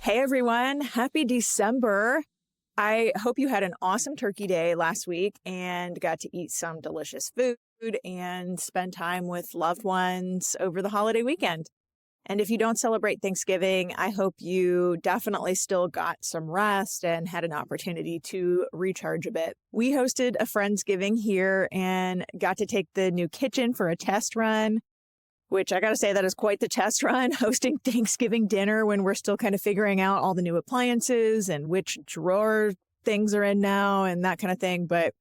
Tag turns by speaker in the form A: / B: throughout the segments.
A: Hey everyone, happy December. I hope you had an awesome turkey day last week and got to eat some delicious food and spend time with loved ones over the holiday weekend. And if you don't celebrate Thanksgiving, I hope you definitely still got some rest and had an opportunity to recharge a bit. We hosted a Friendsgiving here and got to take the new kitchen for a test run, which I got to say that is quite the test run, hosting Thanksgiving dinner when we're still kind of figuring out all the new appliances and which drawer things are in now and that kind of thing. But,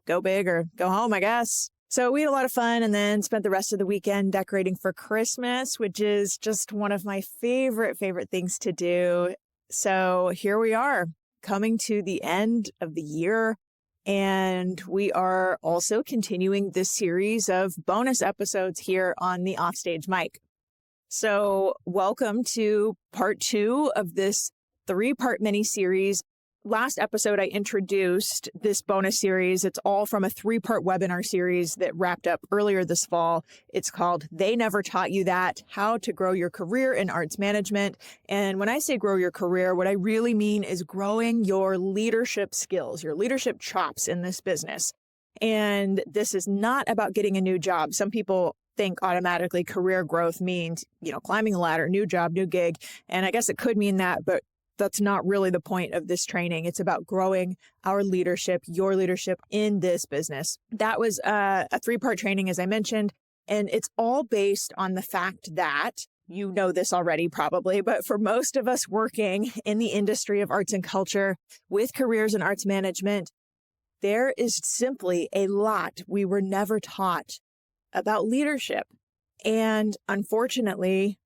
A: go big or go home, I guess. So we had a lot of fun and then spent the rest of the weekend decorating for Christmas, which is just one of my favorite things to do. So here we are, coming to the end of the year. And we are also continuing this series of bonus episodes here on the Offstage mic. So welcome to part 2 of this 3-part mini-series. Last episode, I introduced this bonus series. It's all from a 3-part webinar series that wrapped up earlier this fall. It's called They Never Taught You That, How to Grow Your Career in Arts Management. And when I say grow your career, what I really mean is growing your leadership skills, your leadership chops in this business. And this is not about getting a new job. Some people think automatically career growth means, climbing a ladder, new job, new gig. And I guess it could mean that, but that's not really the point of this training. It's about growing our leadership, your leadership in this business. That was a 3-part training, as I mentioned, and it's all based on the fact that, you know this already probably, but for most of us working in the industry of arts and culture with careers in arts management, there is simply a lot we were never taught about leadership. And unfortunately,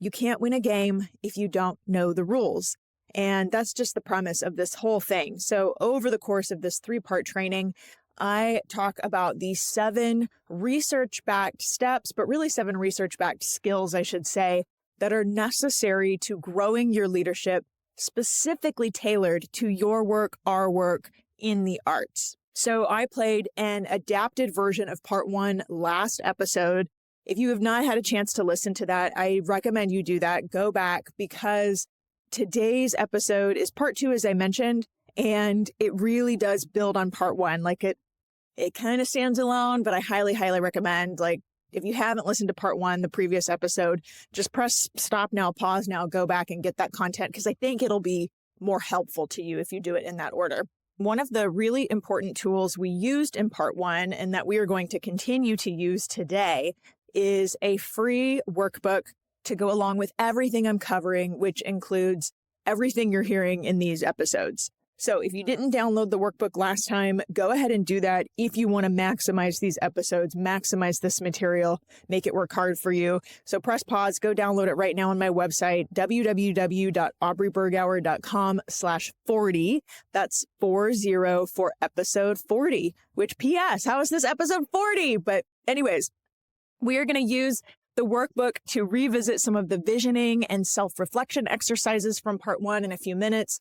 A: you can't win a game if you don't know the rules. And that's just the premise of this whole thing. So over the course of this 3-part training, I talk about the 7 research-backed steps, but really 7 research-backed skills, I should say, that are necessary to growing your leadership, specifically tailored to your work, our work in the arts. So I played an adapted version of part 1 last episode. If you have not had a chance to listen to that, I recommend you do that. Go back, because today's episode is part 2, as I mentioned, and it really does build on part 1. Like it kind of stands alone, but I highly recommend, if you haven't listened to part 1, the previous episode, just press stop now, pause now, go back and get that content, because I think it'll be more helpful to you if you do it in that order. One of the really important tools we used in part 1 and that we are going to continue to use today is a free workbook to go along with everything I'm covering, which includes everything you're hearing in these episodes. So if you didn't download the workbook last time, go ahead and do that if you want to maximize these episodes, maximize this material, make it work hard for you. So press pause, go download it right now on my website, www.aubreybergauer.com/40. That's 40 for episode 40, which PS, how is this episode 40? But anyways, we are going to use the workbook to revisit some of the visioning and self-reflection exercises from part 1 in a few minutes.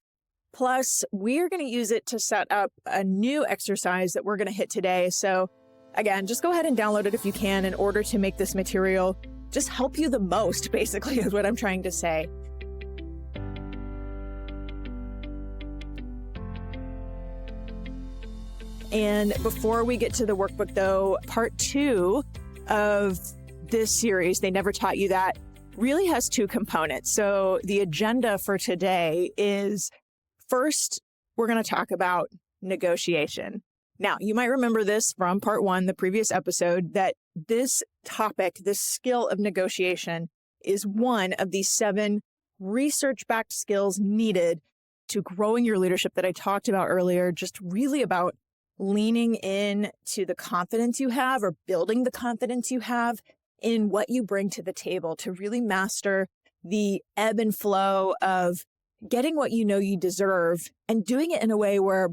A: Plus, we are going to use it to set up a new exercise that we're going to hit today. So again, just go ahead and download it if you can in order to make this material just help you the most, basically, is what I'm trying to say. And before we get to the workbook, though, part 2 of this series, They Never Taught You That, really has 2 components. So the agenda for today is, first, we're going to talk about negotiation. Now, you might remember this from part 1, the previous episode, that this topic, this skill of negotiation, is one of the 7 research-backed skills needed to growing your leadership that I talked about earlier, just really about leaning in to the confidence you have or building the confidence you have in what you bring to the table to really master the ebb and flow of getting what you know you deserve and doing it in a way where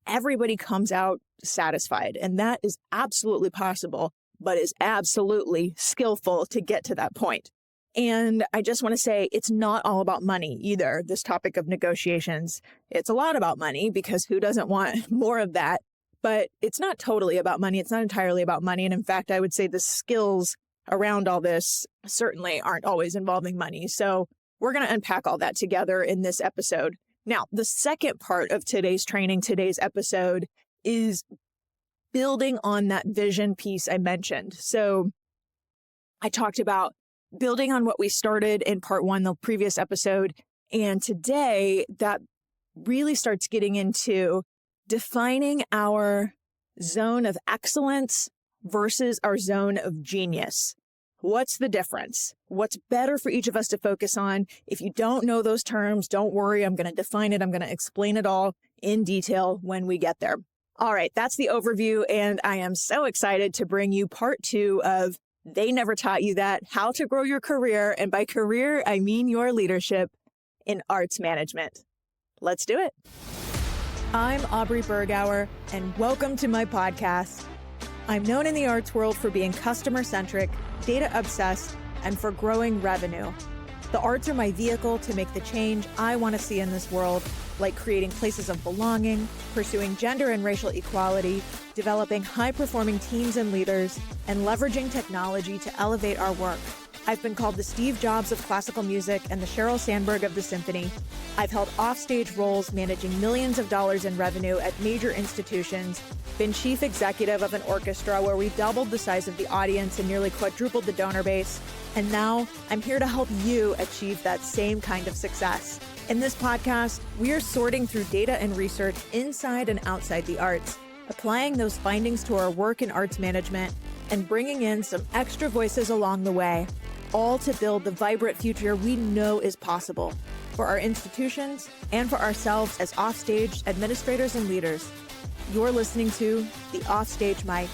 A: everybody comes out satisfied. And that is absolutely possible, but is absolutely skillful to get to that point. And I just want to say it's not all about money either, this topic of negotiations. It's a lot about money, because who doesn't want more of that? But it's not totally about money. It's not entirely about money. And in fact, I would say the skills around all this certainly aren't always involving money. So we're going to unpack all that together in this episode. Now, the second part of today's training, today's episode, is building on that vision piece I mentioned. So I talked about building on what we started in part one, the previous episode. And today that really starts getting into defining our zone of excellence versus our zone of genius. What's the difference? What's better for each of us to focus on? If you don't know those terms, don't worry. I'm going to define it. I'm going to explain it all in detail when we get there. All right, that's the overview. And I am so excited to bring you part two of They Never Taught You That, How to Grow Your Career. And by career, I mean your leadership in arts management. Let's do it. I'm Aubrey Bergauer, and welcome to my podcast. I'm known in the arts world for being customer-centric, data-obsessed, and for growing revenue. The arts are my vehicle to make the change I want to see in this world, like creating places of belonging, pursuing gender and racial equality, developing high-performing teams and leaders, and leveraging technology to elevate our work. I've been called the Steve Jobs of classical music and the Sheryl Sandberg of the symphony. I've held offstage roles managing millions of dollars in revenue at major institutions, been chief executive of an orchestra where we doubled the size of the audience and nearly quadrupled the donor base. And now I'm here to help you achieve that same kind of success. In this podcast, we are sorting through data and research inside and outside the arts, applying those findings to our work in arts management, and bringing in some extra voices along the way, all to build the vibrant future we know is possible for our institutions and for ourselves as offstage administrators and leaders. You're listening to the Offstage Mic.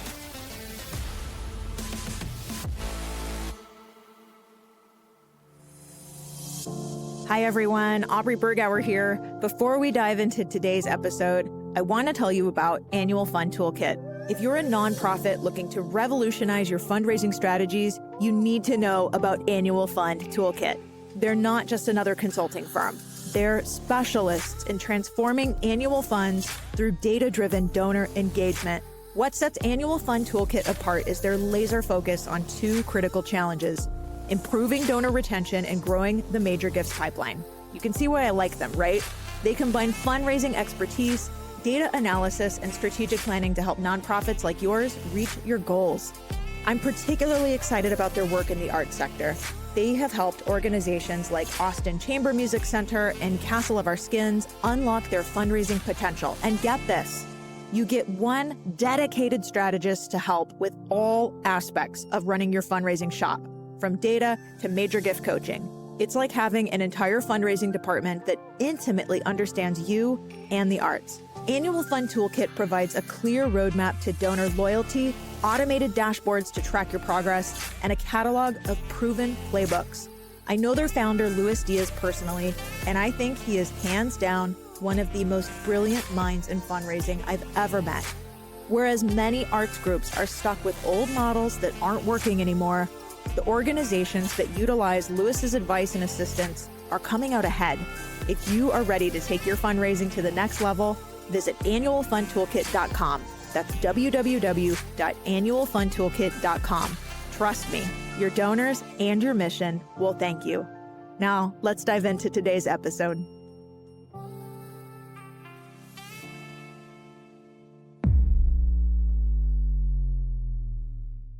A: Hi everyone, Aubrey Bergauer here. Before we dive into today's episode, I want to tell you about Annual Fund Toolkit. If you're a nonprofit looking to revolutionize your fundraising strategies, you need to know about Annual Fund Toolkit. They're not just another consulting firm. They're specialists in transforming annual funds through data-driven donor engagement. What sets Annual Fund Toolkit apart is their laser focus on two critical challenges: improving donor retention and growing the major gifts pipeline. You can see why I like them, right? They combine fundraising expertise, data analysis, and strategic planning to help nonprofits like yours reach your goals. I'm particularly excited about their work in the arts sector. They have helped organizations like Austin Chamber Music Center and Castle of Our Skins unlock their fundraising potential. And get this, you get one dedicated strategist to help with all aspects of running your fundraising shop, from data to major gift coaching. It's like having an entire fundraising department that intimately understands you and the arts. Annual Fund Toolkit provides a clear roadmap to donor loyalty, automated dashboards to track your progress, and a catalog of proven playbooks. I know their founder, Luis Diaz, personally, and I think he is hands down one of the most brilliant minds in fundraising I've ever met. Whereas many arts groups are stuck with old models that aren't working anymore, the organizations that utilize Luis's advice and assistance are coming out ahead. If you are ready to take your fundraising to the next level, visit annualfundtoolkit.com. That's www.annualfundtoolkit.com. Trust me, your donors and your mission will thank you. Now, let's dive into today's episode.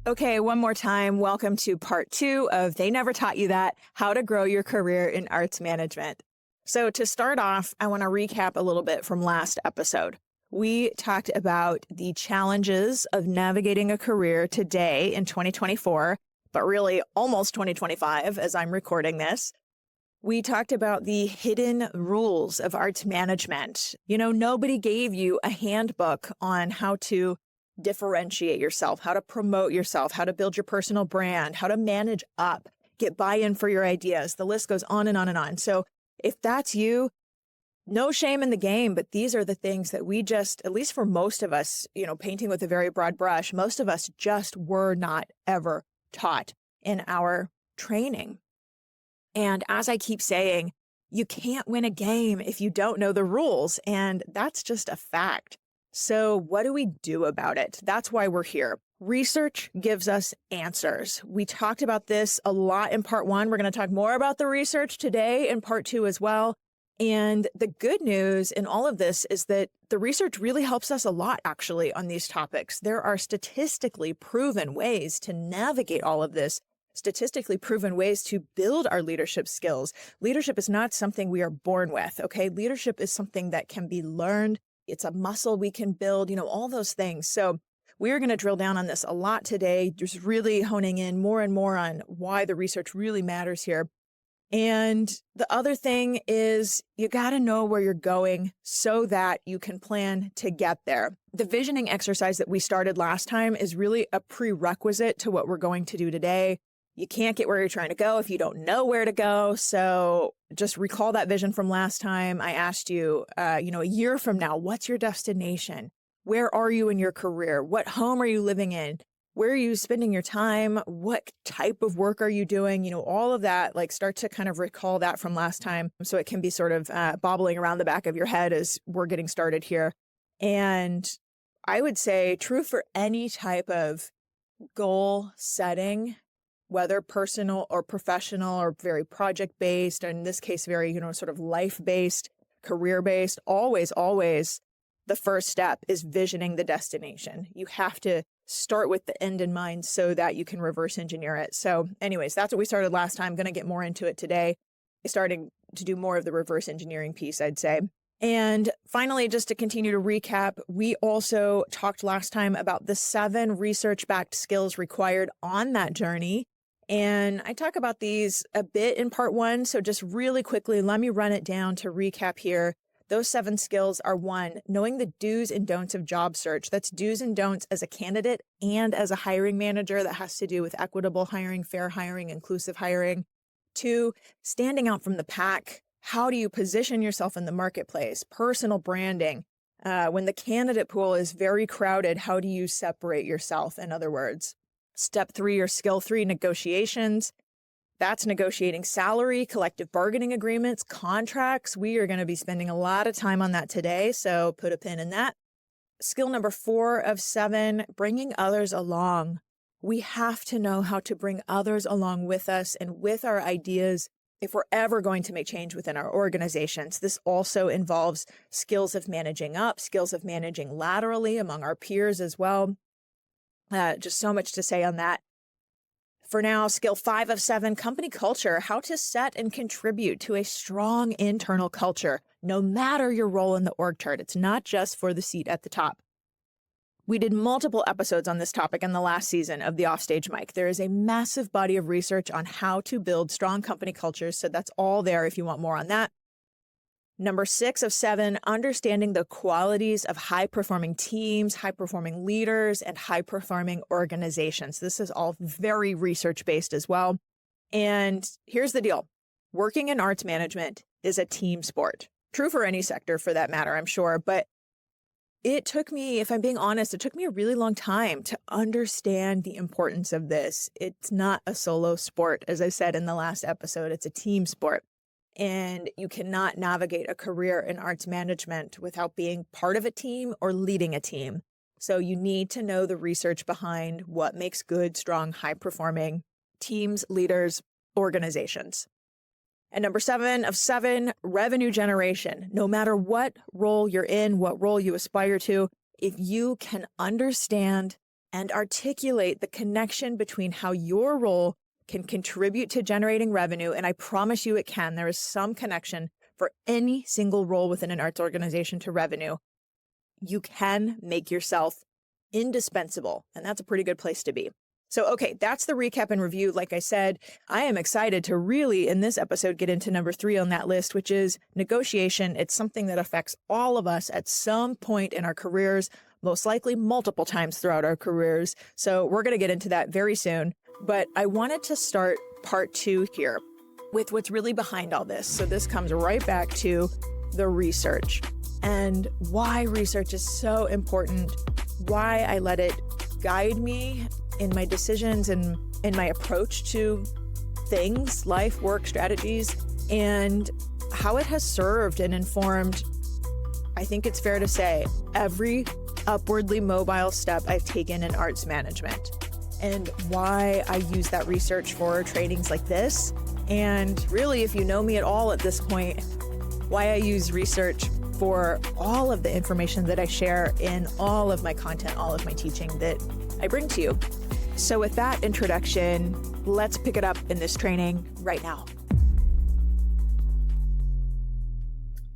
A: Okay, one more time. Welcome to part two of They Never Taught You That, How to Grow Your Career in Arts Management. So to start off, I want to recap a little bit from last episode. We talked about the challenges of navigating a career today in 2024, but really almost 2025 as I'm recording this. We talked about the hidden rules of arts management. You know, nobody gave you a handbook on how to differentiate yourself, how to promote yourself, how to build your personal brand, how to manage up, get buy-in for your ideas. The list goes on and on and on. So if that's you, no shame in the game, but these are the things that we just, at least for most of us, you know, painting with a very broad brush, most of us just were not ever taught in our training. And as I keep saying, you can't win a game if you don't know the rules. And that's just a fact. So what do we do about it? That's why we're here. Research gives us answers. We talked about this a lot in part 1. We're going to talk more about the research today in part 2 as well. And the good news in all of this is that the research really helps us a lot, actually, on these topics. There are statistically proven ways to navigate all of this, statistically proven ways to build our leadership skills. Leadership is not something we are born with, okay? Leadership is something that can be learned. It's a muscle we can build, all those things. So we're going to drill down on this a lot today, just really honing in more and more on why the research really matters here. And the other thing is you got to know where you're going so that you can plan to get there. The visioning exercise that we started last time is really a prerequisite to what we're going to do today. You can't get where you're trying to go if you don't know where to go. So just recall that vision from last time. I asked you, a year from now, what's your destination? Where are you in your career? What home are you living in? Where are you spending your time? What type of work are you doing? All of that, start to kind of recall that from last time so it can be sort of bobbling around the back of your head as we're getting started here. And I would say true for any type of goal setting, whether personal or professional or very project-based, or in this case, very, sort of life-based, career-based, always the first step is visioning the destination. You have to start with the end in mind so that you can reverse engineer it. So anyways, that's what we started last time. I'm going to get more into it today. Starting to do more of the reverse engineering piece, I'd say. And finally, just to continue to recap, we also talked last time about the 7 research-backed skills required on that journey. And I talk about these a bit in part 1. So just really quickly, let me run it down to recap here. Those 7 skills are 1, knowing the do's and don'ts of job search. That's do's and don'ts as a candidate and as a hiring manager. That has to do with equitable hiring, fair hiring, inclusive hiring. 2, standing out from the pack. How do you position yourself in the marketplace? Personal branding. When the candidate pool is very crowded, how do you separate yourself, in other words? Step 3 or skill 3, negotiations. That's negotiating salary, collective bargaining agreements, contracts. We are going to be spending a lot of time on that today, so put a pin in that. Skill number 4 of 7, bringing others along. We have to know how to bring others along with us and with our ideas if we're ever going to make change within our organizations. This also involves skills of managing up, skills of managing laterally among our peers as well. Just so much to say on that. For now, skill 5 of 7, company culture, how to set and contribute to a strong internal culture, no matter your role in the org chart. It's not just for the seat at the top. We did multiple episodes on this topic in the last season of the Offstage Mic. There is a massive body of research on how to build strong company cultures, so that's all there if you want more on that. Number 6 of 7, understanding the qualities of high-performing teams, high-performing leaders, and high-performing organizations. This is all very research-based as well. And here's the deal. Working in arts management is a team sport. True for any sector for that matter, I'm sure. But it took me, if I'm being honest, it took me a really long time to understand the importance of this. It's not a solo sport, as I said in the last episode. It's a team sport. And you cannot navigate a career in arts management without being part of a team or leading a team. So you need to know the research behind what makes good, strong, high-performing teams, leaders, organizations. And number 7 of 7, revenue generation. No matter what role you're in, what role you aspire to, if you can understand and articulate the connection between how your role can contribute to generating revenue, and I promise you it can. There is some connection for any single role within an arts organization to revenue. You can make yourself indispensable, and that's a pretty good place to be. So, okay, that's the recap and review. Like I said, I am excited to really, in this episode, get into number 3 on that list, which is negotiation. It's something that affects all of us at some point in our careers, most likely multiple times throughout our careers. So we're going to get into that very soon. But I wanted to start part 2 here with what's really behind all this. So this comes right back to the research and why research is so important, why I let it guide me in my decisions and in my approach to things, life, work, strategies, and how it has served and informed, I think it's fair to say, every upwardly mobile step I've taken in arts management, and why I use that research for trainings like this. And really, if you know me at all at this point, why I use research for all of the information that I share in all of my content, all of my teaching that I bring to you. So with that introduction, let's pick it up in this training right now.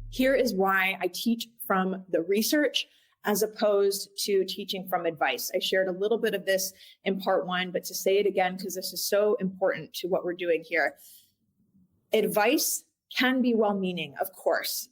A: Here is why I teach from the research as opposed to teaching from advice. I shared a little bit of this in part 1, but to say it again, because this is so important to what we're doing here. Advice can be well-meaning, of course,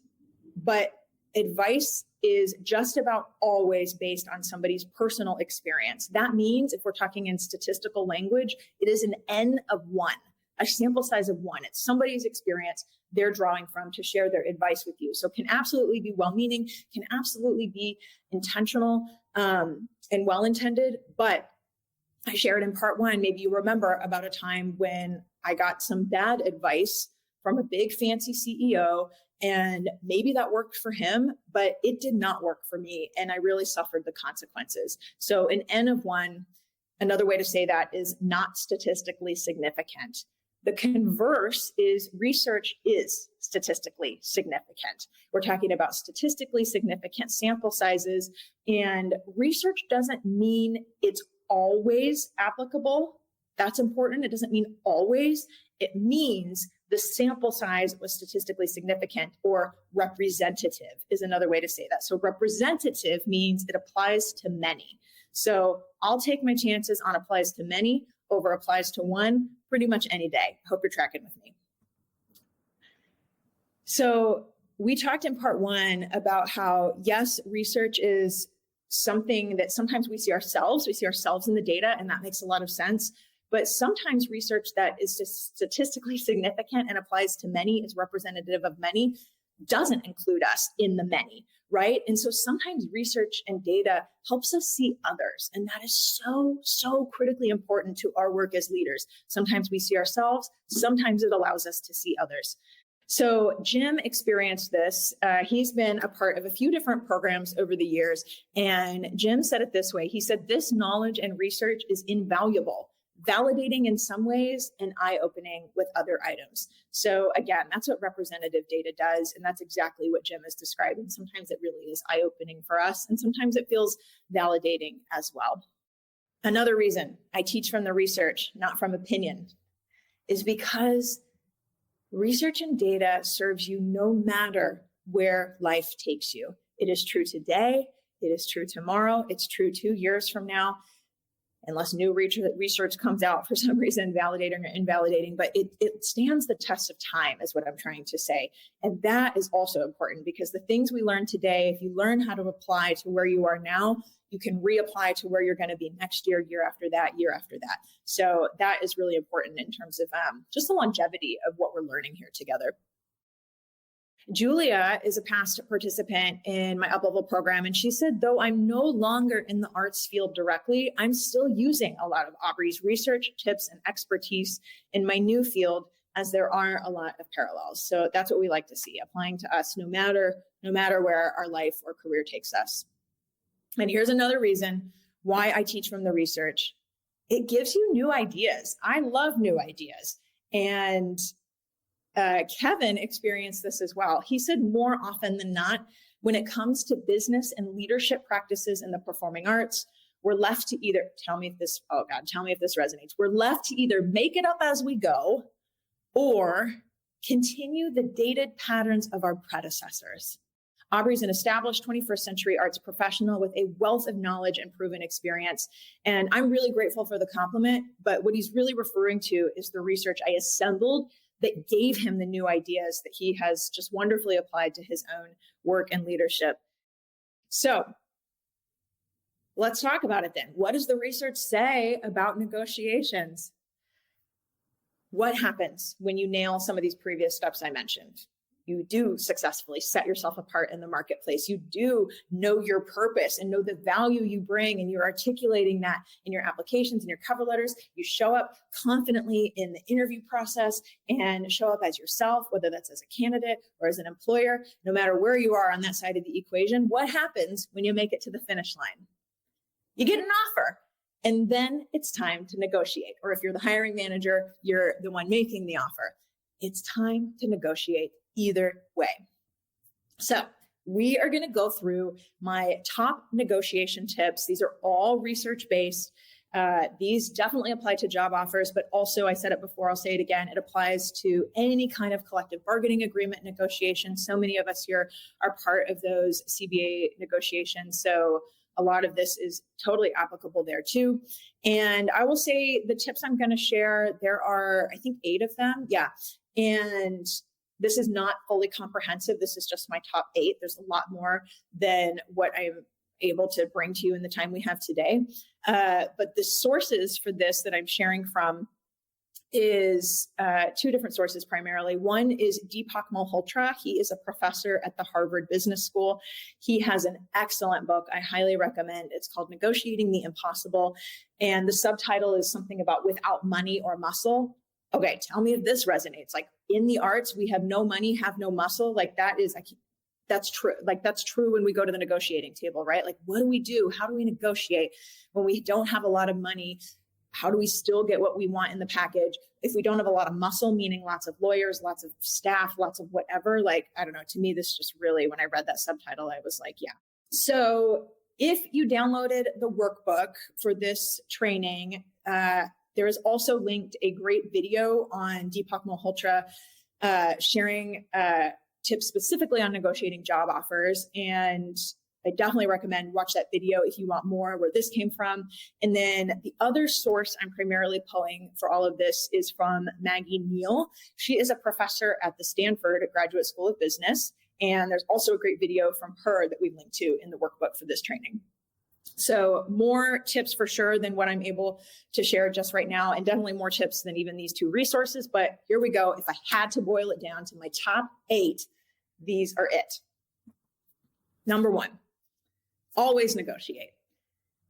A: but advice is just about always based on somebody's personal experience. That means if we're talking in statistical language, it is an N of 1, a sample size of 1. It's somebody's experience they're drawing from to share their advice with you. So can absolutely be well-meaning, can absolutely be intentional and well-intended. But I shared in part 1, maybe you remember about a time when I got some bad advice from a big fancy CEO, and maybe that worked for him, but it did not work for me. And I really suffered the consequences. So an N of 1, another way to say that is not statistically significant. The converse is research is statistically significant. We're talking about statistically significant sample sizes, and research doesn't mean it's always applicable. That's important. It doesn't mean always. It means the sample size was statistically significant, or representative is another way to say that. So representative means it applies to many. So I'll take my chances on applies to many over applies to one pretty much any day. Hope you're tracking with me. So we talked in part 1 about how, yes, research is something that sometimes we see ourselves in the data, and that makes a lot of sense. But sometimes research that is just statistically significant and applies to many, is representative of many, doesn't include us in the many, right? And so sometimes research and data helps us see others. And that is so critically important to our work as leaders. Sometimes we see ourselves, sometimes it allows us to see others. So Jim experienced this. He's been a part of a few different programs over the years. And Jim said it this way. He said, "This knowledge and research is invaluable, validating in some ways and eye-opening with other items." So again, that's what representative data does. And that's exactly what Jim is describing. Sometimes it really is eye-opening for us, and sometimes it feels validating as well. Another reason I teach from the research, not from opinion, is because research and data serves you no matter where life takes you. It is true today. It is true tomorrow. It's true 2 years from now, unless new research comes out for some reason, validating or invalidating, but it stands the test of time is what I'm trying to say. And that is also important, because the things we learn today, if you learn how to apply to where you are now, you can reapply to where you're going to be next year, year after that, year after that. So that is really important in terms of just the longevity of what we're learning here together. Julia is a past participant in my up-level program, and she said, though I'm no longer in the arts field directly, I'm still using a lot of Aubrey's research, tips, and expertise in my new field, as there are a lot of parallels. So that's what we like to see, applying to us no matter where our life or career takes us. And here's another reason why I teach from the research. It gives you new ideas. I love new ideas. And Kevin experienced this as well. He said more often than not, when it comes to business and leadership practices in the performing arts, we're left to either, tell me if this resonates. We're left to either make it up as we go or continue the dated patterns of our predecessors. Aubrey's an established 21st century arts professional with a wealth of knowledge and proven experience. And I'm really grateful for the compliment, but what he's really referring to is the research I assembled that gave him the new ideas that he has just wonderfully applied to his own work and leadership. So let's talk about it then. What does the research say about negotiations? What happens when you nail some of these previous steps I mentioned? you do successfully set yourself apart in the marketplace. You do know your purpose and know the value you bring, and you're articulating that in your applications and your cover letters. You show up confidently in the interview process and show up as yourself, whether that's as a candidate or as an employer. No matter where you are on that side of the equation, what happens when you make it to the finish line? You get an offer, and then it's time to negotiate. Or if you're the hiring manager, you're the one making the offer. It's time to negotiate either way. So we are going to go through my top negotiation tips. These are all research-based. These definitely apply to job offers, but also, I said it before, I'll say it again, it applies to any kind of collective bargaining agreement negotiation. So many of us here are part of those CBA negotiations. So a lot of this is totally applicable there too. And I will say the tips I'm going to share, there are, I think, 8 of them. Yeah. And this is not fully comprehensive. This is just my top 8. There's a lot more than what I'm able to bring to you in the time we have today. But the sources for this that I'm sharing from is 2 different sources primarily. One is Deepak Malhotra. He is a professor at the Harvard Business School. He has an excellent book I highly recommend. It's called Negotiating the Impossible. And the subtitle is something about without money or muscle. Okay, tell me if this resonates. Like, in the arts, we have no money, have no muscle. Like, that's true. Like, that's true when we go to the negotiating table, right? Like, what do we do? How do we negotiate when we don't have a lot of money? How do we still get what we want in the package? If we don't have a lot of muscle, meaning lots of lawyers, lots of staff, lots of whatever, like, I don't know, to me, this just really, when I read that subtitle, I was like, yeah. So if you downloaded the workbook for this training, there is also linked a great video on Deepak Malhotra sharing tips specifically on negotiating job offers. And I definitely recommend watch that video if you want more where this came from. And then the other source I'm primarily pulling for all of this is from Maggie Neal. She is a professor at the Stanford Graduate School of Business. And there's also a great video from her that we've linked to in the workbook for this training. So more tips for sure than what I'm able to share just right now, and definitely more tips than even these 2 resources. But here we go. If I had to boil it down to my top 8, these are it. Number 1, always negotiate.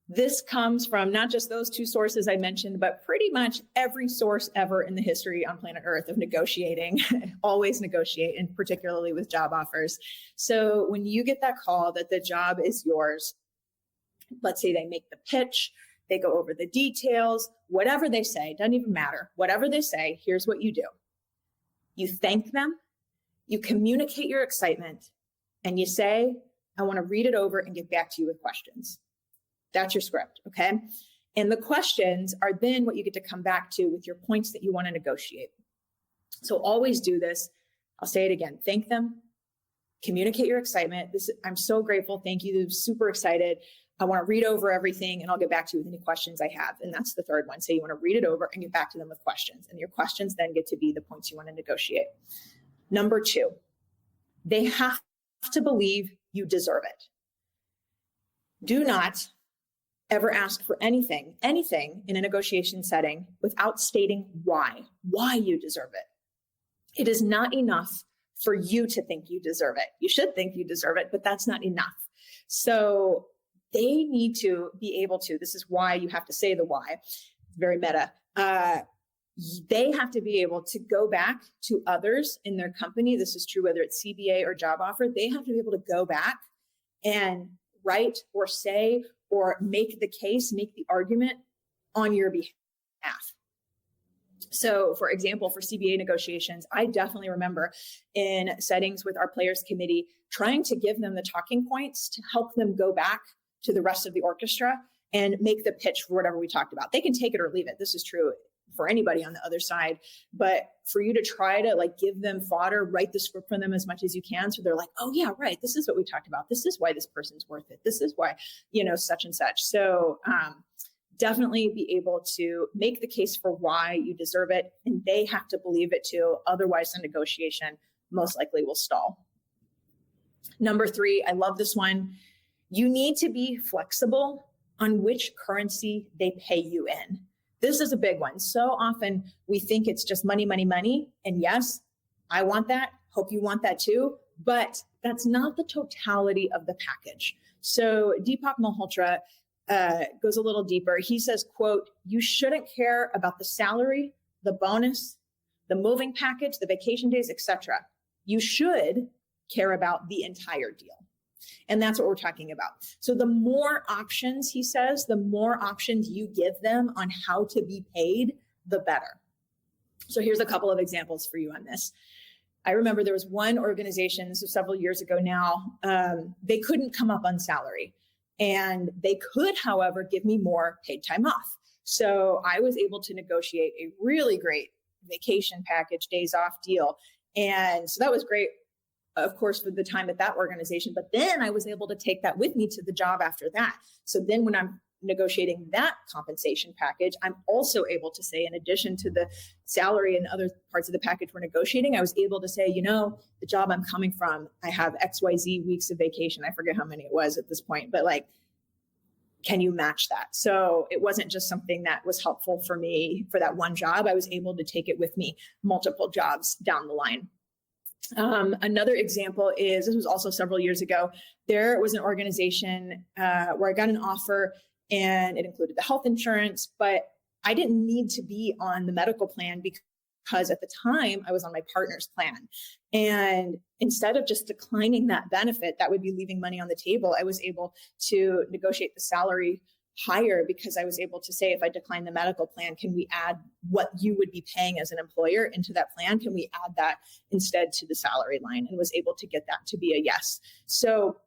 A: This comes from not just those 2 sources I mentioned, but pretty much every source ever in the history on planet Earth of negotiating. Always negotiate, and particularly with job offers. So when you get that call that the job is yours, let's say they make the pitch, they go over the details, whatever they say, doesn't even matter. Whatever they say, here's what you do. You thank them, you communicate your excitement, and you say, I want to read it over and get back to you with questions. That's your script, okay? And the questions are then what you get to come back to with your points that you want to negotiate. So always do this. I'll say it again. Thank them, communicate your excitement. I'm so grateful. Thank you. Super excited. I want to read over everything and I'll get back to you with any questions I have. And that's the third one. So you want to read it over and get back to them with questions. And your questions then get to be the points you want to negotiate. Number 2, they have to believe you deserve it. Do not ever ask for anything in a negotiation setting without stating why you deserve it. It is not enough for you to think you deserve it. You should think you deserve it, but that's not enough. So they need to be able to, this is why you have to say the why, it's very meta. They have to be able to go back to others in their company. This is true whether it's CBA or job offer. They have to be able to go back and write or say or make the case, make the argument on your behalf. So for example, for CBA negotiations, I definitely remember in settings with our players committee, trying to give them the talking points to help them go back to the rest of the orchestra and make the pitch for whatever we talked about. They can take it or leave it. This is true for anybody on the other side, but for you to try to like give them fodder, write the script for them as much as you can. So they're like, oh yeah, right. This is what we talked about. This is why this person's worth it. This is why, such and such. So definitely be able to make the case for why you deserve it. And they have to believe it too. Otherwise the negotiation most likely will stall. Number 3, I love this one. You need to be flexible on which currency they pay you in. This is a big one. So often we think it's just money, money, money. And yes, I want that. Hope you want that too, but that's not the totality of the package. So Deepak Malhotra goes a little deeper. He says, quote, "You shouldn't care about the salary, the bonus, the moving package, the vacation days, etc. You should care about the entire deal." And that's what we're talking about. So the more options, he says, the more options you give them on how to be paid, the better. So here's a couple of examples for you on this. I remember there was one organization, this was several years ago now, they couldn't come up on salary. And they could, however, give me more paid time off. So I was able to negotiate a really great vacation package, days off deal. And so that was great, of course, for the time at that organization. But then I was able to take that with me to the job after that. So then when I'm negotiating that compensation package, I'm also able to say, in addition to the salary and other parts of the package we're negotiating, I was able to say, you know, the job I'm coming from, I have XYZ weeks of vacation. I forget how many it was at this point, but like, can you match that? So it wasn't just something that was helpful for me for that one job. I was able to take it with me multiple jobs down the line. Another example is, this was also several years ago, there was an organization where I got an offer and it included the health insurance, but I didn't need to be on the medical plan because at the time I was on my partner's plan. And instead of just declining that benefit, that would be leaving money on the table, I was able to negotiate the salary higher because I was able to say, if I decline the medical plan, can we add what you would be paying as an employer into that plan? Can we add that instead to the salary line? And was able to get that to be a yes. So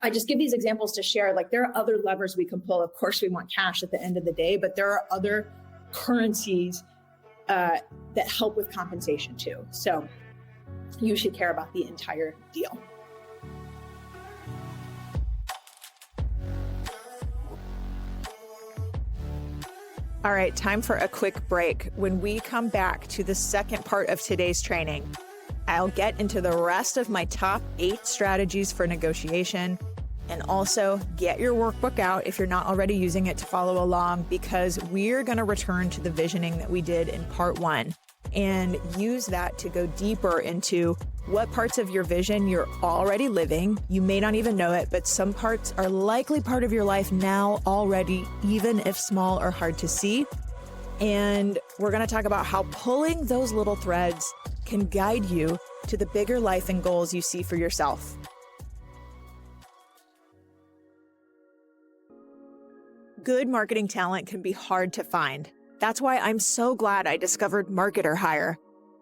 A: I just give these examples to share, like there are other levers we can pull. Of course, we want cash at the end of the day, but there are other currencies that help with compensation too. So you should care about the entire deal.
B: All right, time for a quick break. When we come back to the second part of today's training, I'll get into the rest of my top 8 strategies for negotiation, and also get your workbook out if you're not already using it to follow along, because we're going to return to the visioning that we did in part 1 and use that to go deeper into what parts of your vision you're already living. You may not even know it, but some parts are likely part of your life now already, even if small or hard to see. And we're going to talk about how pulling those little threads can guide you to the bigger life and goals you see for yourself. Good marketing talent can be hard to find. That's why I'm so glad I discovered Marketer Hire.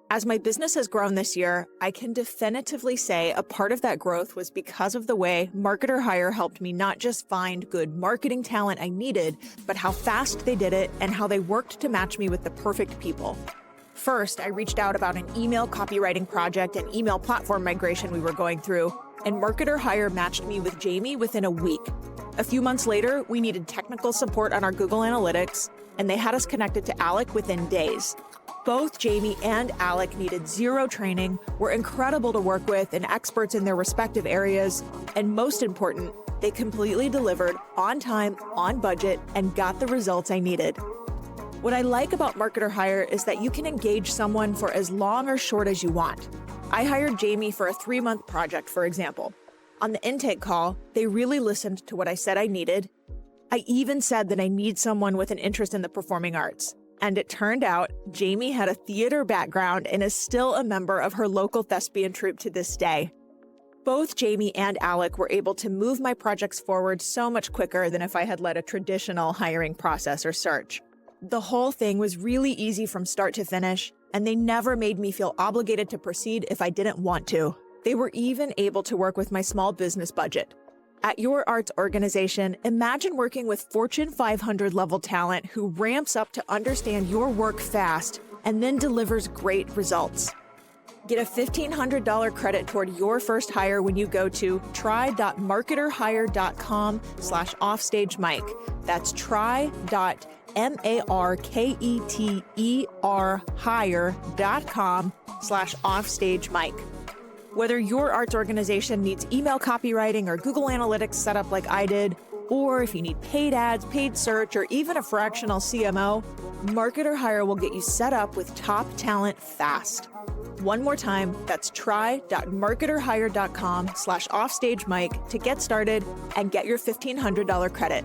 B: As my business has grown this year, I can definitively say a part of that growth was because of the way Marketer Hire helped me not just find good marketing talent I needed, but how fast they did it and how they worked to match me with the perfect people. First, I reached out about an email copywriting project and email platform migration we were going through, and Marketer Hire matched me with Jamie within a week. A few months later, we needed technical support on our Google Analytics, and they had us connected to Alec within days. Both Jamie and Alec needed zero training, were incredible to work with and experts in their respective areas, and most important, they completely delivered on time, on budget, and got the results I needed. What I like about Marketer Hire is that you can engage someone for as long or short as you want. I hired Jamie for a 3-month project, for example. On the intake call, they really listened to what I said I needed. I even said that I need someone with an interest in the performing arts. And it turned out Jamie had a theater background and is still a member of her local thespian troupe to this day. Both Jamie and Alec were able to move my projects forward so much quicker than if I had led a traditional hiring process or search. The whole thing was really easy from start to finish, and they never made me feel obligated to proceed if I didn't want to. They were even able to work with my small business budget. At your arts organization, imagine working with Fortune 500 level talent who ramps up to understand your work fast and then delivers great results. Get a $1,500 credit toward your first hire when you go to try.marketerhire.com/offstagemike. That's try.marketerhire.com/offstagemike. Whether your arts organization needs email copywriting or Google Analytics setup like I did, or if you need paid ads, paid search, or even a fractional CMO, Marketer Hire will get you set up with top talent fast. One more time, that's try.marketerhire.com/offstagemike to get started and get your $1,500 credit.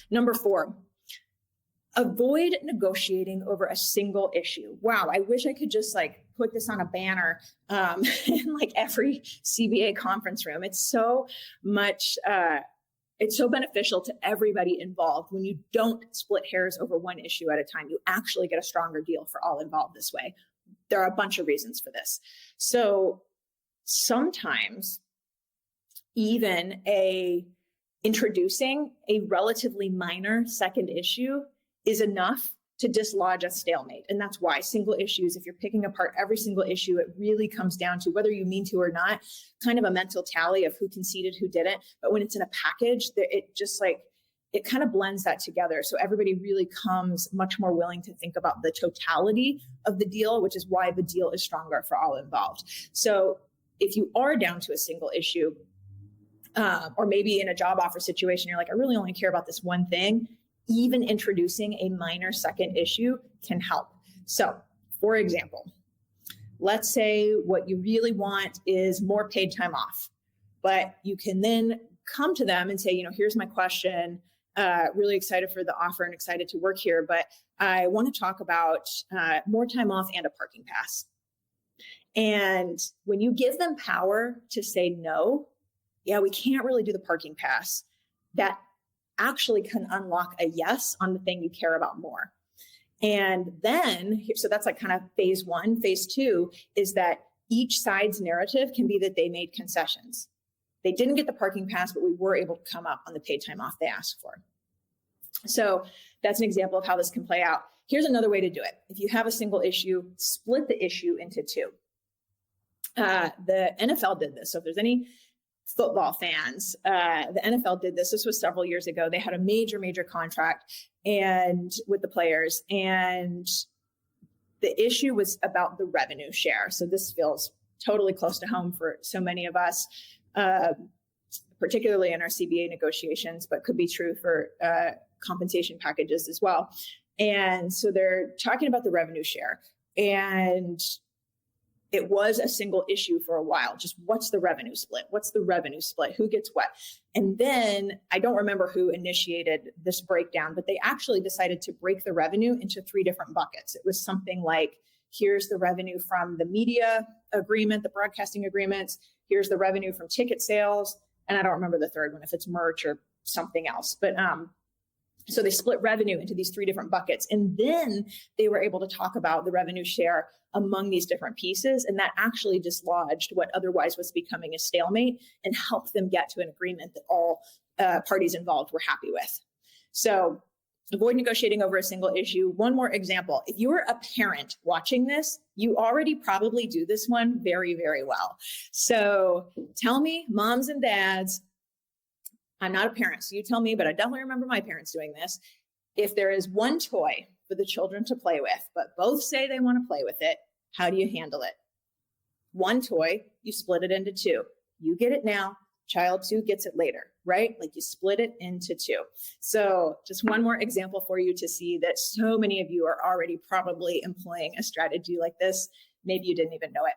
A: Number 4, avoid negotiating over a single issue. Wow, I wish I could just put this on a banner in every CBA conference room. It's so much, it's so beneficial to everybody involved when you don't split hairs over one issue at a time. You actually get a stronger deal for all involved this way. There are a bunch of reasons for this. So sometimes even introducing a relatively minor second issue is enough to dislodge a stalemate. And that's why single issues, if you're picking apart every single issue, it really comes down to, whether you mean to or not, kind of a mental tally of who conceded, who didn't. But when it's in a package, it just it kind of blends that together. So everybody really comes much more willing to think about the totality of the deal, which is why the deal is stronger for all involved. So if you are down to a single issue, or maybe in a job offer situation, you're like, I really only care about this one thing, even introducing a minor second issue can help. So, for example, let's say what you really want is more paid time off, but you can then come to them and say, here's my question, really excited for the offer and excited to work here, but I want to talk about more time off and a parking pass. And when you give them power to say no, yeah, we can't really do the parking pass, that actually can unlock a yes on the thing you care about more. And then, so that's kind of phase 1. Phase 2 is that each side's narrative can be that they made concessions. They didn't get the parking pass, but we were able to come up on the paid time off they asked for. So that's an example of how this can play out. Here's another way to do it. If you have a single issue, split the issue into 2. The NFL did this. So if there's any football fans, the NFL did this. This was several years ago. They had a major contract with the players, and the issue was about the revenue share. So this feels totally close to home for so many of us, particularly in our CBA negotiations, but could be true for compensation packages as well. And so they're talking about the revenue share, and it was a single issue for a while. Just what's the revenue split? What's the revenue split? Who gets what? And then I don't remember who initiated this breakdown, but they actually decided to break the revenue into 3 different buckets. It was something like, here's the revenue from the media agreement, the broadcasting agreements. Here's the revenue from ticket sales. And I don't remember the third one, if it's merch or something else. But so they split revenue into these 3 different buckets. And then they were able to talk about the revenue share among these different pieces. And that actually dislodged what otherwise was becoming a stalemate and helped them get to an agreement that all parties involved were happy with. So avoid negotiating over a single issue. One more example. If you're a parent watching this, you already probably do this one very, very well. So tell me, moms and dads, I'm not a parent, so you tell me, but I definitely remember my parents doing this. If there is one toy for the children to play with, but both say they want to play with it, how do you handle it? One toy, you split it into 2. You get it now, child 2 gets it later, right? You split it into 2. So just one more example for you to see that so many of you are already probably employing a strategy like this. Maybe you didn't even know it.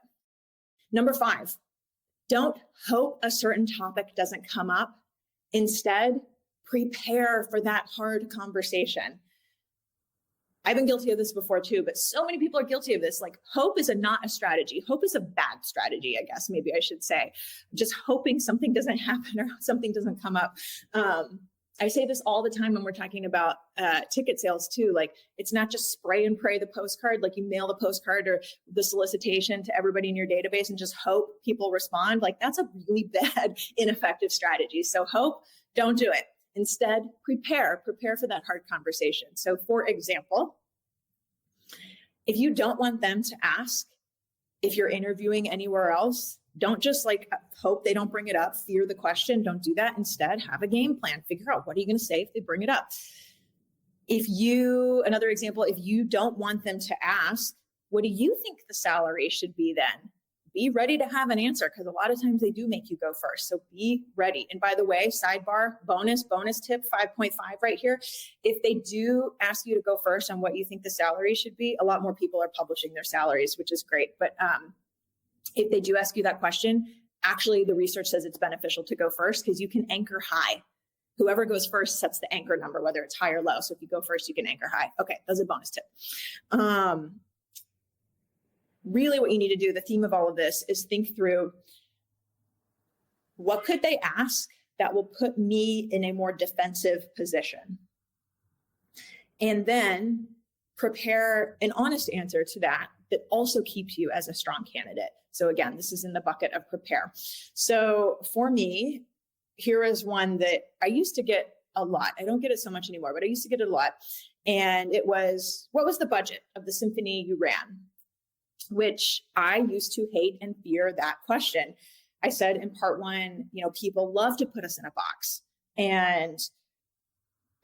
A: Number 5, don't hope a certain topic doesn't come up. Instead, prepare for that hard conversation. I've been guilty of this before too, but so many people are guilty of this. Hope is not a strategy. Hope is a bad strategy, I guess, maybe I should say. Just hoping something doesn't happen or something doesn't come up. I say this all the time when we're talking about ticket sales too. It's not just spray and pray the postcard, you mail the postcard or the solicitation to everybody in your database and just hope people respond. That's a really bad, ineffective strategy. So hope, don't do it. Instead, prepare for that hard conversation. So for example, if you don't want them to ask if you're interviewing anywhere else, don't just hope they don't bring it up, fear the question. Don't do that. Instead, have a game plan. Figure out, what are you going to say if they bring it up? Another example, if you don't want them to ask, what do you think the salary should be then? be ready to have an answer, because a lot of times they do make you go first. So be ready. And by the way, sidebar, bonus tip, 5.5 right here. If they do ask you to go first on what you think the salary should be, a lot more people are publishing their salaries, which is great. But if they do ask you that question, actually the research says it's beneficial to go first because you can anchor high. Whoever goes first sets the anchor number, whether it's high or low. So if you go first, you can anchor high. Okay, that's a bonus tip. Really what you need to do, the theme of all of this, is think through what could they ask that will put me in a more defensive position? And then prepare an honest answer to that also keeps you as a strong candidate. So again, this is in the bucket of prepare. So for me, here is one that I used to get a lot. I don't get it so much anymore, but I used to get it a lot. And it was, what was the budget of the symphony you ran? Which I used to hate and fear that question. I said in part one, people love to put us in a box. And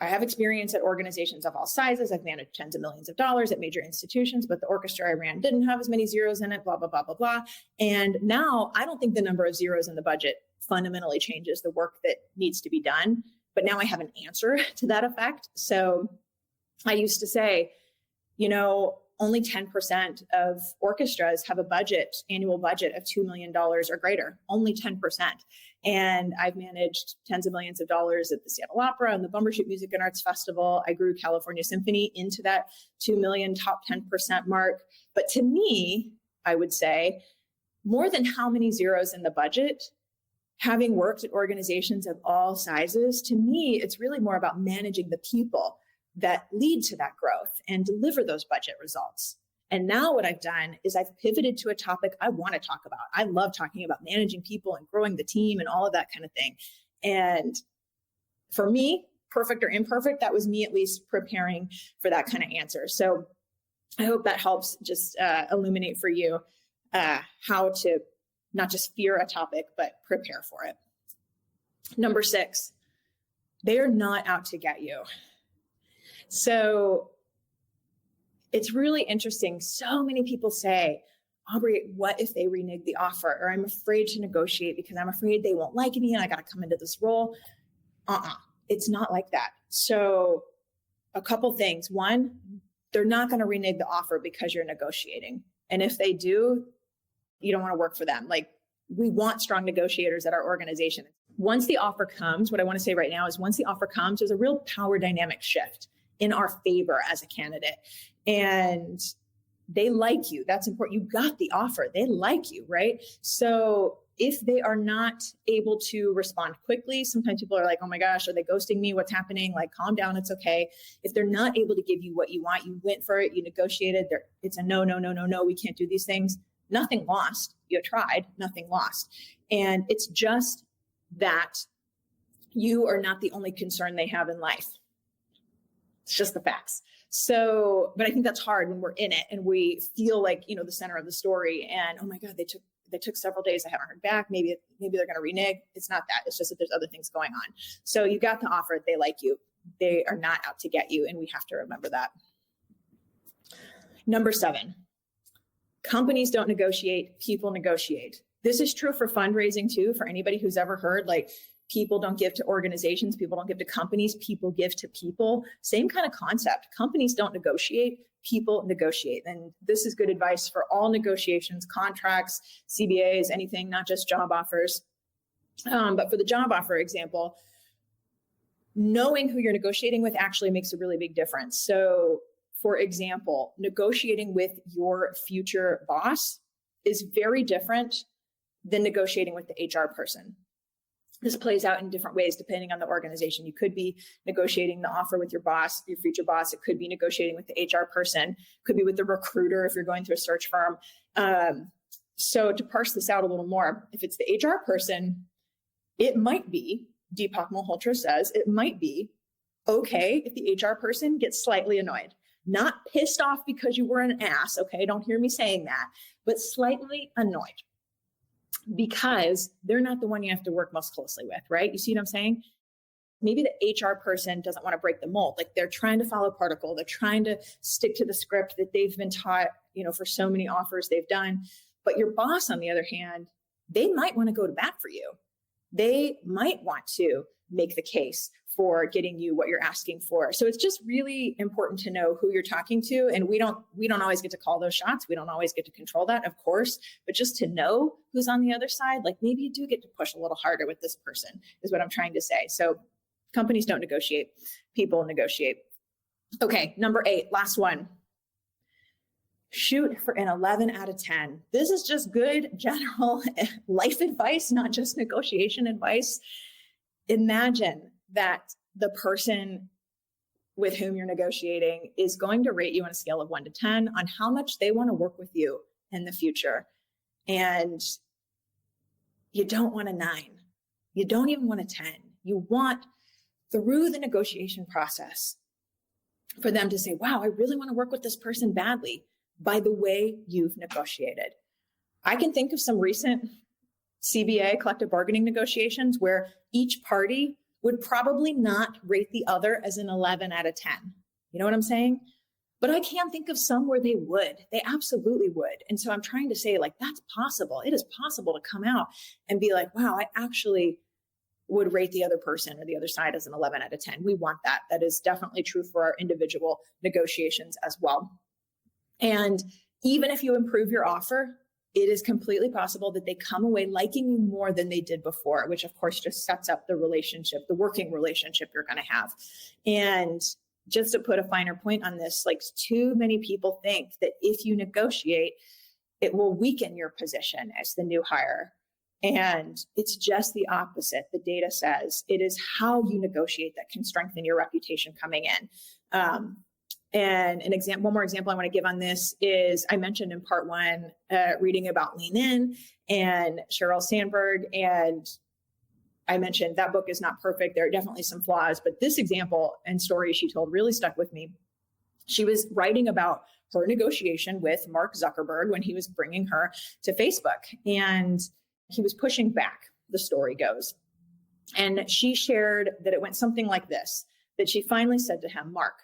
A: I have experience at organizations of all sizes. I've managed tens of millions of dollars at major institutions, but the orchestra I ran didn't have as many zeros in it, blah, blah, blah, blah, blah. And now I don't think the number of zeros in the budget fundamentally changes the work that needs to be done. But now I have an answer to that effect. So I used to say, only 10% of orchestras have a annual budget of $2 million or greater, only 10%. And I've managed tens of millions of dollars at the Seattle Opera and the Bumbershoot Music and Arts Festival. I grew California Symphony into that 2 million top 10% mark. But to me, I would say more than how many zeros in the budget, having worked at organizations of all sizes, to me, it's really more about managing the people that lead to that growth and deliver those budget results. And now what I've done is I've pivoted to a topic I want to talk about. I love talking about managing people and growing the team and all of that kind of thing. And for me, perfect or imperfect, that was me at least preparing for that kind of answer. So I hope that helps just illuminate for you how to not just fear a topic, but prepare for it. Number 6, they are not out to get you. So it's really interesting. So many people say, Aubrey, what if they renege the offer? Or I'm afraid to negotiate because I'm afraid they won't like me and I got to come into this role. It's not like that. So a couple things. One, they're not going to renege the offer because you're negotiating. And if they do, you don't want to work for them. Like, we want strong negotiators at our organization. Once the offer comes, what I want to say right now is once the offer comes, there's a real power dynamic shift in our favor as a candidate. And they like you. That's important. You got the offer. They like you, right? So if they are not able to respond quickly, sometimes people are like, oh my gosh, are they ghosting me? What's happening? Like, calm down. It's okay. If they're not able to give you what you want, you went for it, you negotiated, it's a no, we can't do these things. Nothing lost. You tried, nothing lost. And it's just that you are not the only concern they have in life. It's just the facts. So, but I think that's hard when we're in it and we feel like, the center of the story and, oh my God, they took several days. I haven't heard back. Maybe they're going to renege. It's not that. It's just that there's other things going on. So you got the offer. They like you. They are not out to get you. And we have to remember that. Number 7, companies don't negotiate. People negotiate. This is true for fundraising too, for anybody who's ever heard, like, people don't give to organizations, people don't give to companies, people give to people. Same kind of concept. Companies don't negotiate, people negotiate. And this is good advice for all negotiations, contracts, CBAs, anything, not just job offers. But for the job offer example, knowing who you're negotiating with actually makes a really big difference. So for example, negotiating with your future boss is very different than negotiating with the HR person. This plays out in different ways depending on the organization. You could be negotiating the offer with your boss, your future boss. It could be negotiating with the HR person, could be with the recruiter if you're going through a search firm. So to parse this out a little more, if it's the HR person, it might be, Deepak Malhotra says, it might be okay if the HR person gets slightly annoyed. Not pissed off because you were an ass, okay? Don't hear me saying that, but slightly annoyed. Because they're not the one you have to work most closely with, right? You see what I'm saying? Maybe the HR person doesn't want to break the mold. Like, they're trying to follow protocol. They're trying to stick to the script that they've been taught, for so many offers they've done. But your boss, on the other hand, they might want to go to bat for you. They might want to make the case for getting you what you're asking for. So it's just really important to know who you're talking to. And we don't always get to call those shots. We don't always get to control that, of course, but just to know who's on the other side, like maybe you do get to push a little harder with this person is what I'm trying to say. So companies don't negotiate, people negotiate. Okay, number 8, last one. Shoot for an 11 out of 10. This is just good general life advice, not just negotiation advice. Imagine that the person with whom you're negotiating is going to rate you on a scale of 1 to 10 on how much they want to work with you in the future. And you don't want a 9. You don't even want a 10. You want, through the negotiation process, for them to say, wow, I really want to work with this person badly by the way you've negotiated. I can think of some recent CBA, collective bargaining negotiations, where each party would probably not rate the other as an 11 out of 10. You know what I'm saying? But I can think of some where they would. They absolutely would. And so I'm trying to say, like, that's possible. It is possible to come out and be like, wow, I actually would rate the other person or the other side as an 11 out of 10. We want that. That is definitely true for our individual negotiations as well. And even if you improve your offer, it is completely possible that they come away liking you more than they did before, which of course just sets up the relationship, the working relationship you're going to have. And just to put a finer point on this, like, too many people think that if you negotiate, it will weaken your position as the new hire. And it's just the opposite. The data says it is how you negotiate that can strengthen your reputation coming in. And one more example I want to give on this is I mentioned in part 1, reading about Lean In and Sheryl Sandberg. And I mentioned that book is not perfect. There are definitely some flaws, but this example and story she told really stuck with me. She was writing about her negotiation with Mark Zuckerberg when he was bringing her to Facebook, and he was pushing back, the story goes. And she shared that it went something like this, that she finally said to him, Mark,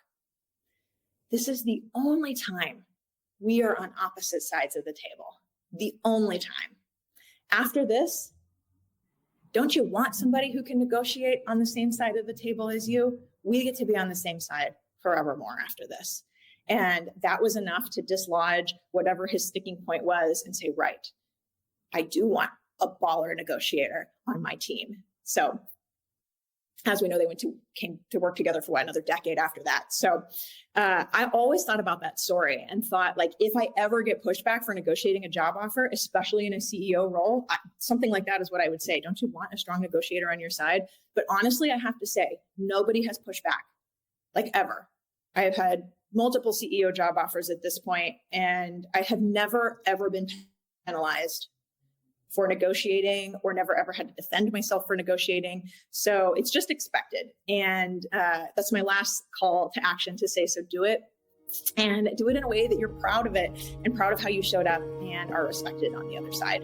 A: this is the only time we are on opposite sides of the table. The only time. After this, don't you want somebody who can negotiate on the same side of the table as you? We get to be on the same side forevermore after this. And that was enough to dislodge whatever his sticking point was and say, right, I do want a baller negotiator on my team. So as we know, they came to work together for another decade after that. So I always thought about that story and thought, like, if I ever get pushback for negotiating a job offer, especially in a CEO role, something like that is what I would say. Don't you want a strong negotiator on your side? But honestly, I have to say, nobody has pushed back, like, ever. I have had multiple CEO job offers at this point, and I have never, ever been penalized for negotiating, or never ever had to defend myself for negotiating. So it's just expected. And that's my last call to action to say, so do it, and do it in a way that you're proud of it and proud of how you showed up and are respected on the other side.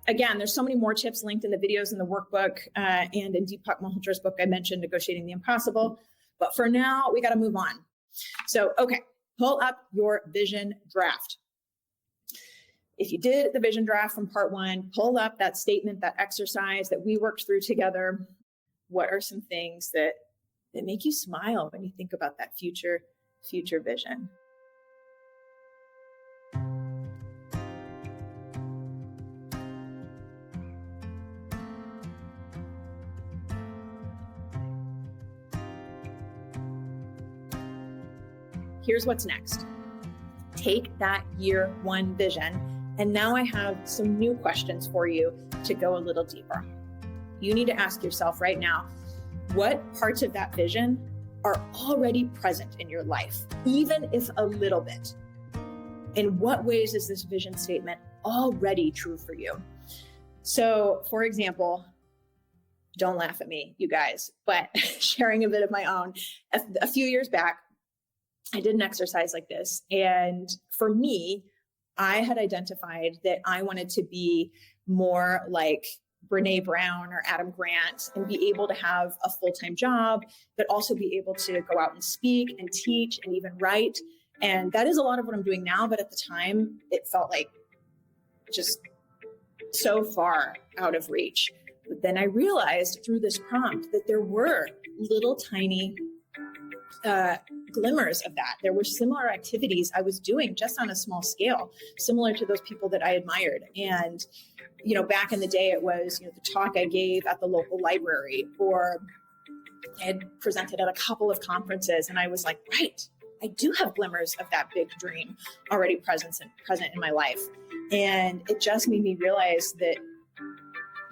A: Again, there's so many more tips linked in the videos in the workbook and in Deepak Malhotra's book I mentioned, Negotiating the Impossible. But for now, we got to move on. So, okay, pull up your vision draft. If you did the vision draft from part 1, pull up that statement, that exercise that we worked through together. What are some things that make you smile when you think about that future vision? Here's what's next. Take that year 1 vision, and now I have some new questions for you to go a little deeper. You need to ask yourself right now, what parts of that vision are already present in your life, even if a little bit? In what ways is this vision statement already true for you? So, for example, don't laugh at me, you guys, but sharing a bit of my own, a few years back, I did an exercise like this. And for me, I had identified that I wanted to be more like Brene Brown or Adam Grant and be able to have a full-time job, but also be able to go out and speak and teach and even write. And that is a lot of what I'm doing now. But at the time, it felt like just so far out of reach. But then I realized through this prompt that there were little tiny glimmers of that. There were similar activities I was doing just on a small scale, similar to those people that I admired. And, back in the day, it was, the talk I gave at the local library, or I had presented at a couple of conferences, and I was like, right, I do have glimmers of that big dream already present in my life. And it just made me realize that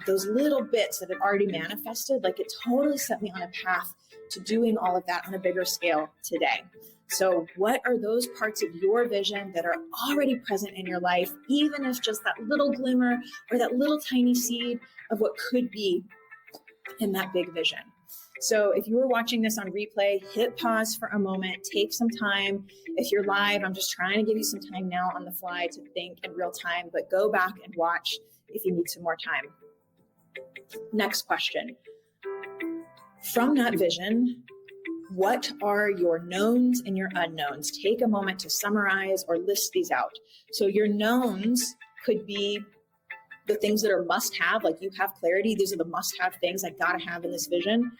A: those little bits that had already manifested, like it totally set me on a path to doing all of that on a bigger scale today. So what are those parts of your vision that are already present in your life, even if just that little glimmer or that little tiny seed of what could be in that big vision? So if you were watching this on replay, hit pause for a moment, take some time. If you're live, I'm just trying to give you some time now on the fly to think in real time, but go back and watch if you need some more time. Next question. From that vision, what are your knowns and your unknowns? Take a moment to summarize or list these out. So your knowns could be the things that are must-have, like you have clarity. These are the must-have things I gotta have in this vision.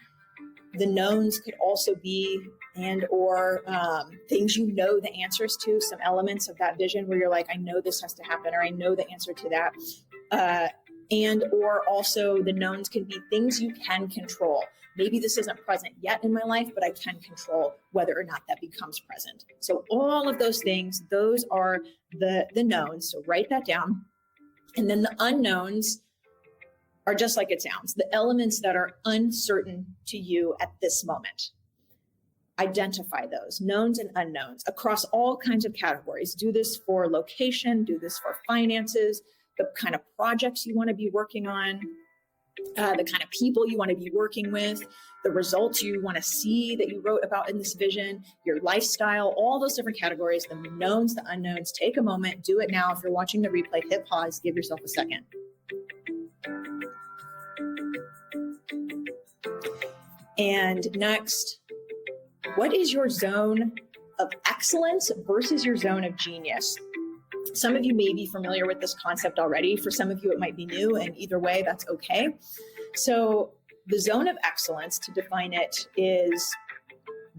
A: The knowns could also be or things the answers to, some elements of that vision where you're like, I know this has to happen, or I know the answer to that. Or also the knowns can be things you can control. Maybe this isn't present yet in my life, but I can control whether or not that becomes present. So all of those things, those are the knowns. So write that down. And then the unknowns are just like it sounds, the elements that are uncertain to you at this moment. Identify those knowns and unknowns across all kinds of categories. Do this for location, do this for finances, the kind of projects you want to be working on, the kind of people you want to be working with, the results you want to see that you wrote about in this vision, your lifestyle, all those different categories, the knowns, the unknowns. Take a moment, do it now. If you're watching the replay, hit pause, give yourself a second. And next, what is your zone of excellence versus your zone of genius? Some of you may be familiar with this concept already. For some of you, it might be new, and either way, that's okay. So the zone of excellence, to define it, is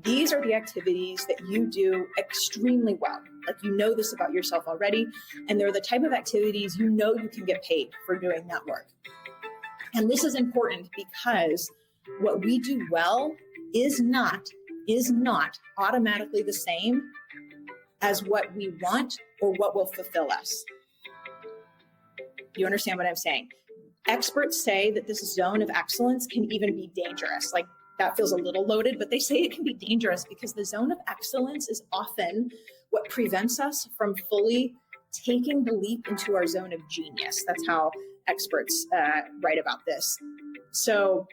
A: these are the activities that you do extremely well. Like you know this about yourself already, and they're the type of activities you know you can get paid for doing that work. And this is important because what we do well is not automatically the same as what we want or what will fulfill us. You understand what I'm saying? Experts say that this zone of excellence can even be dangerous. Like that feels a little loaded, but they say it can be dangerous because the zone of excellence is often what prevents us from fully taking the leap into our zone of genius. That's how experts write about this. So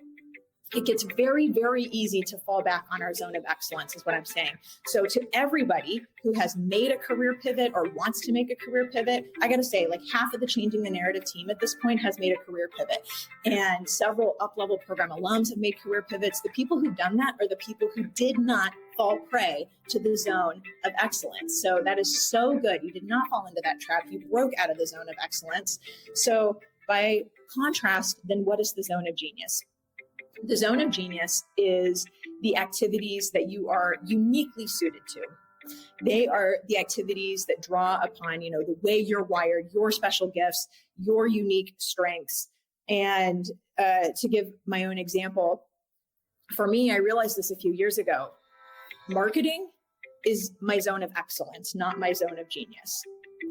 A: it gets very, very easy to fall back on our zone of excellence is what I'm saying. So to everybody who has made a career pivot or wants to make a career pivot, I got to say like half of the Changing the Narrative team at this point has made a career pivot, and several up-level program alums have made career pivots. The people who've done that are the people who did not fall prey to the zone of excellence. So that is so good. You did not fall into that trap. You broke out of the zone of excellence. So by contrast, then what is the zone of genius? The zone of genius is the activities that you are uniquely suited to. They are the activities that draw upon, the way you're wired, your special gifts, your unique strengths. And to give my own example, for me, I realized this a few years ago. Marketing is my zone of excellence, not my zone of genius.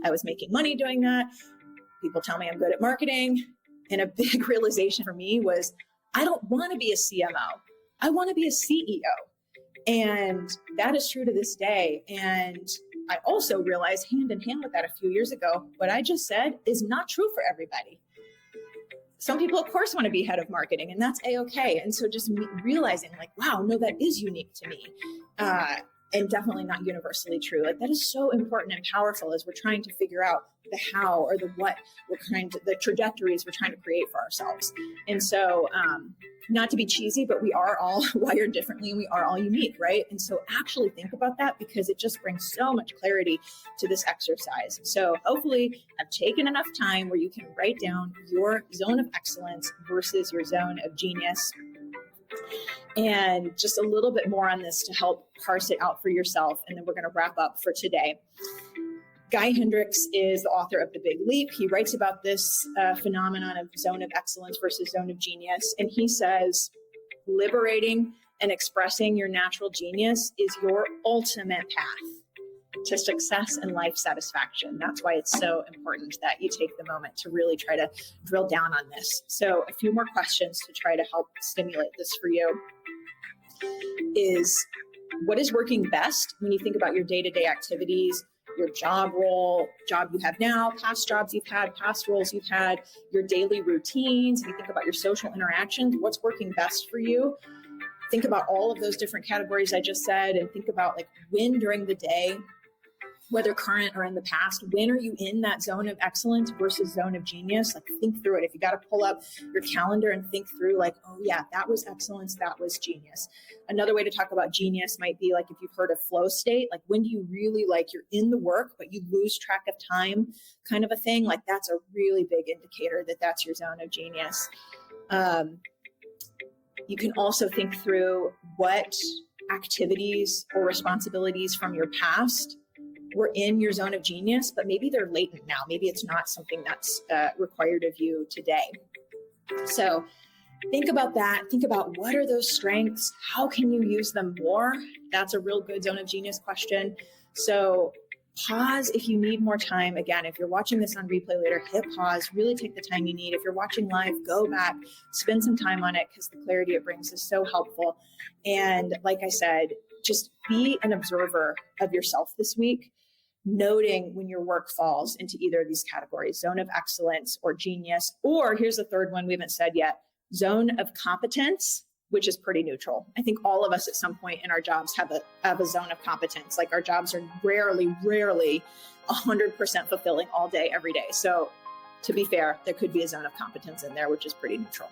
A: I was making money doing that. People tell me I'm good at marketing. And a big realization for me was, I don't want to be a CMO. I want to be a CEO. And that is true to this day. And I also realized hand in hand with that a few years ago, what I just said is not true for everybody. Some people, of course, want to be head of marketing, and that's A-okay. And so just realizing like, wow, no, that is unique to me. And definitely not universally true. Like that is so important and powerful as we're trying to figure out the how or the what the trajectories we're trying to create for ourselves. And so, not to be cheesy, but we are all wired differently and we are all unique, right? And so actually think about that because it just brings so much clarity to this exercise. So hopefully I've taken enough time where you can write down your zone of excellence versus your zone of genius. And just a little bit more on this to help parse it out for yourself. And then we're going to wrap up for today. Guy Hendricks is the author of The Big Leap. He writes about this phenomenon of zone of excellence versus zone of genius. And he says, liberating and expressing your natural genius is your ultimate path to success and life satisfaction. That's why it's so important that you take the moment to really try to drill down on this. So a few more questions to try to help stimulate this for you is, what is working best when you think about your day-to-day activities, your job role, job you have now, past jobs you've had, past roles you've had, your daily routines, if you think about your social interactions, what's working best for you? Think about all of those different categories I just said and think about like when during the day, whether current or in the past, when are you in that zone of excellence versus zone of genius? Like think through it. If you got to pull up your calendar and think through like, oh yeah, that was excellence, that was genius. Another way to talk about genius might be like if you've heard of flow state, like when do you really like you're in the work, but you lose track of time kind of a thing. Like that's a really big indicator that that's your zone of genius. You can also think through what activities or responsibilities from your past were in your zone of genius, but maybe they're latent now. Maybe it's not something that's required of you today. So think about that. Think about what are those strengths? How can you use them more? That's a real good zone of genius question. So pause if you need more time. Again, if you're watching this on replay later, hit pause, really take the time you need. If you're watching live, go back, spend some time on it because the clarity it brings is so helpful. And like I said, just be an observer of yourself this week, noting when your work falls into either of these categories, zone of excellence or genius, or here's the third one we haven't said yet, zone of competence, which is pretty neutral. I think all of us at some point in our jobs have a zone of competence. Like our jobs are rarely 100% fulfilling all day, every day. So to be fair, there could be a zone of competence in there, which is pretty neutral.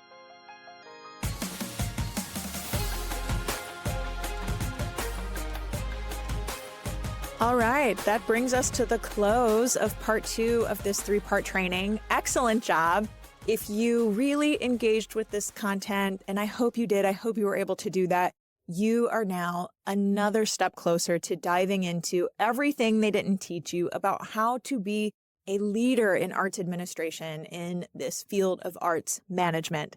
B: All right, that brings us to the close of part 2 of this 3-part training. Excellent job. If you really engaged with this content, and I hope you did, I hope you were able to do that, you are now another step closer to diving into everything they didn't teach you about how to be a leader in arts administration in this field of arts management.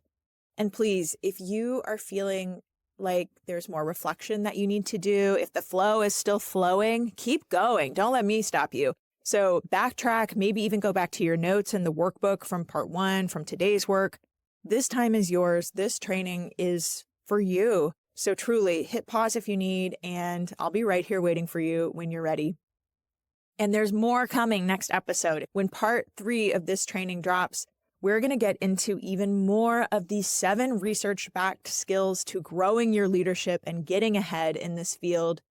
B: And please, if you are feeling like there's more reflection that you need to do, if the flow is still flowing, keep going. Don't let me stop you. So backtrack, maybe even go back to your notes in the workbook from part 1, from today's work. This time is yours. This training is for you. So truly hit pause if you need, and I'll be right here waiting for you when you're ready. And there's more coming next episode. When part 3 of this training drops, we're going to get into even more of these 7 research-backed skills to growing your leadership and getting ahead in this field.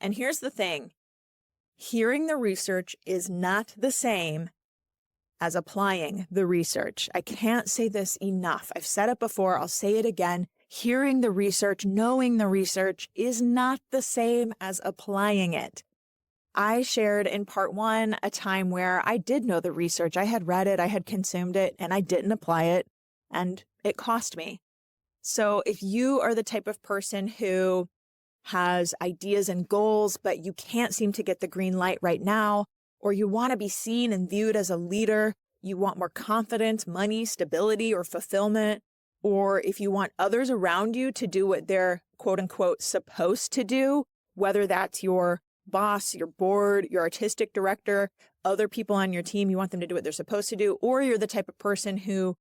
B: And here's the thing. Hearing the research is not the same as applying the research. I can't say this enough. I've said it before. I'll say it again. Hearing the research, knowing the research is not the same as applying it. I shared in part 1 a time where I did know the research. I had read it, I had consumed it, and I didn't apply it, and it cost me. So if you are the type of person who has ideas and goals, but you can't seem to get the green light right now, or you want to be seen and viewed as a leader, you want more confidence, money, stability, or fulfillment, or if you want others around you to do what they're quote unquote supposed to do, whether that's your boss, your board, your artistic director, other people on your team, you want them to do what they're supposed to do, or you're the type of person who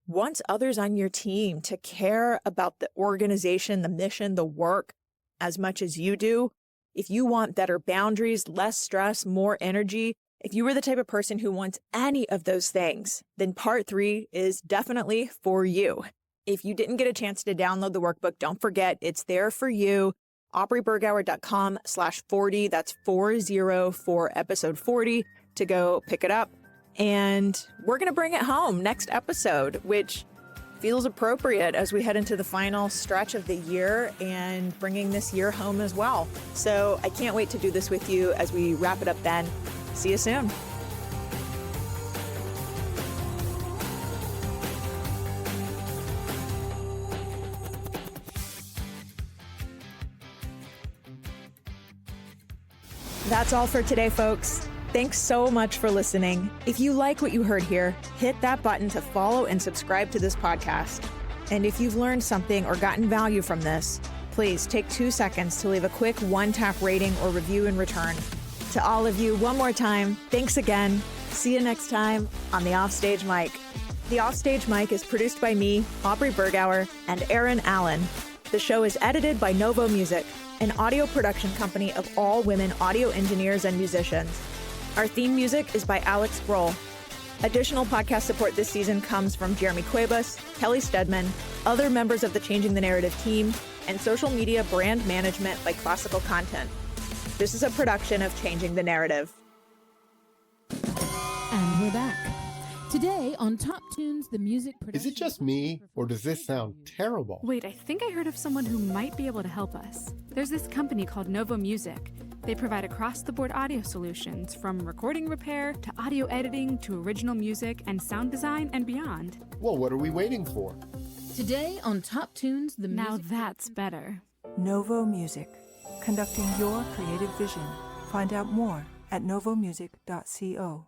B: wants others on your team to care about the organization, the mission, the work,
A: as much as you do, if you want better boundaries, less stress, more energy, if you are the type of person who wants any of those things, then part 3 is definitely for you. If you didn't get a chance to download the workbook, don't forget it's there for you. AubreyBergauer.com/40. That's 40 for episode 40 to go pick it up. And we're going to bring it home next episode, which feels appropriate as we head into the final stretch of the year and bringing this year home as well. So I can't wait to do this with you as we wrap it up then. See you soon. That's all for today, folks. Thanks so much for listening. If you like what you heard here, hit that button to follow and subscribe to this podcast. And if you've learned something or gotten value from this, please take 2 seconds to leave a quick one-tap rating or review in return. To all of you, one more time, thanks again. See you next time on the Offstage Mic. The Offstage Mic is produced by me, Aubrey Bergauer, and Aaron Allen. The show is edited by Novo Music, an audio production company of all women audio engineers and musicians. Our theme music is by Alex Grohl. Additional podcast support this season comes from Jeremy Cuevas, Kelly Stedman, other members of the Changing the Narrative team, and social media brand management by Classical Content. This is a production of Changing the Narrative.
C: And we're back. Today on Top Tunes, the music production...
D: Is it just me, or does this sound terrible?
E: Wait, I think I heard of someone who might be able to help us. There's this company called Novo Music. They provide across-the-board audio solutions, from recording repair to audio editing to original music and sound design and beyond.
D: Well, what are we waiting for?
C: Today on Top Tunes, the
E: Now
C: music...
E: that's better.
F: Novo Music, conducting your creative vision. Find out more at novomusic.co.